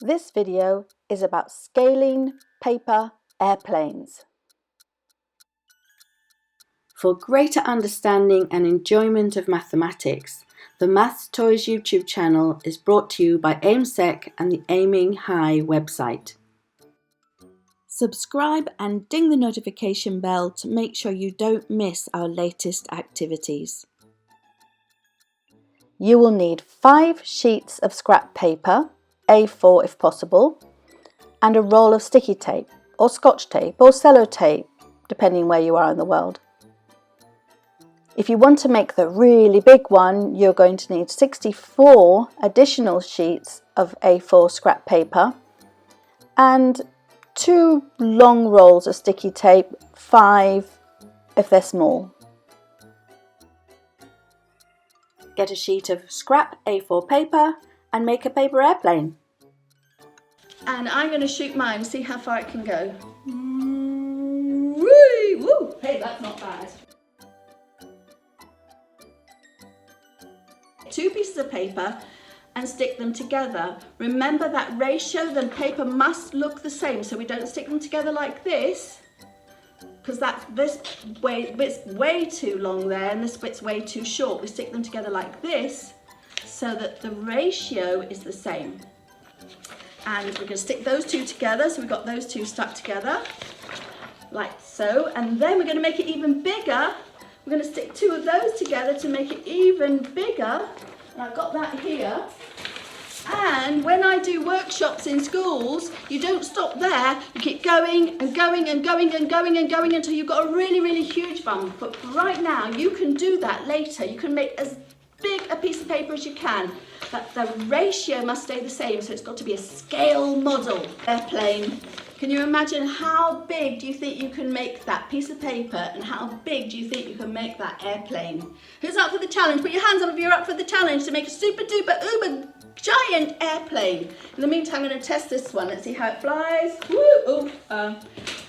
This video is about scaling paper airplanes. For greater understanding and enjoyment of mathematics, the Maths Toys YouTube channel is brought to you by AimSec and the Aiming High website. Subscribe and ding the notification bell to make sure you don't miss our latest activities. You will need 5 sheets of scrap paper, A4 if possible, and a roll of sticky tape or Scotch tape or Sellotape, depending where you are in the world. If you want to make the really big one, you're going to need 64 additional sheets of A4 scrap paper and 2 long rolls of sticky tape, 5 if they're small. Get a sheet of scrap A4 paper and make a paper airplane. And I'm going to shoot mine, see how far it can go. Woo! Hey, that's not bad. 2 pieces of paper and stick them together. Remember that ratio, the paper must look the same, so we don't stick them together like this, because this bit's way too long there and this bit's way too short. We stick them together like this so that the ratio is the same. And we're going to stick those 2 together, so we've got those 2 stuck together like so, and then we're going to make it even bigger. We're going to stick 2 of those together to make it even bigger, and I've got that here. And when I do workshops in schools, you don't stop there, you keep going and going and going and going and going until you've got a really, really huge one. But right now, you can do that later. You can make as big a piece of paper as you can, but the ratio must stay the same, so it's got to be a scale model airplane. Can you imagine how big do you think you can make that piece of paper, and how big do you think you can make that airplane? Who's up for the challenge? Put your hands up if you're up for the challenge to make a super duper uber giant airplane. In the meantime, I'm going to test this one. Let's see how it flies. Woo!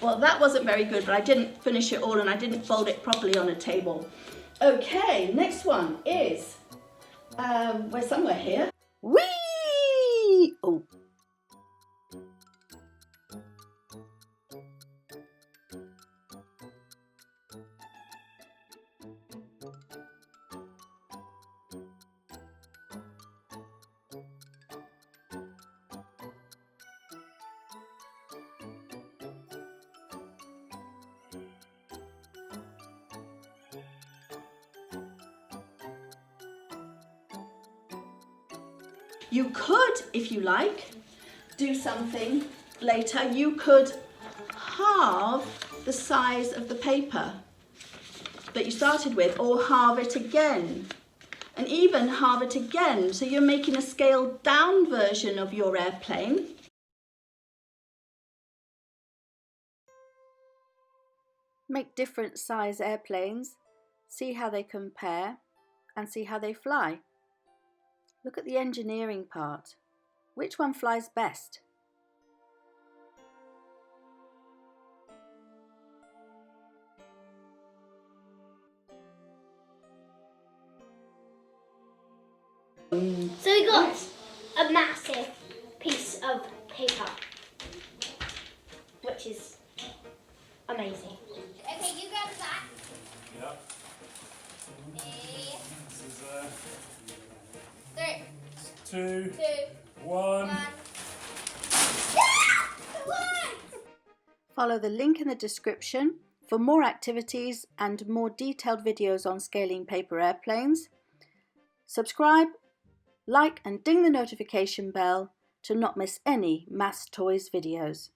Well, that wasn't very good, but I didn't finish it all and I didn't fold it properly on a table. Okay, next one is, we're somewhere here. Whee! Oh. You could, if you like, do something later. You could halve the size of the paper that you started with, or halve it again, and even halve it again. So you're making a scaled down version of your airplane. Make different size airplanes, see how they compare, and see how they fly. Look at the engineering part. Which one flies best? So we got a massive piece of paper, which is amazing. Okay, you grab that. Yep. This is 3, 2, 2, 1. 1. Follow the link in the description for more activities and more detailed videos on scaling paper airplanes. Subscribe, like and ding the notification bell to not miss any Maths Toys videos.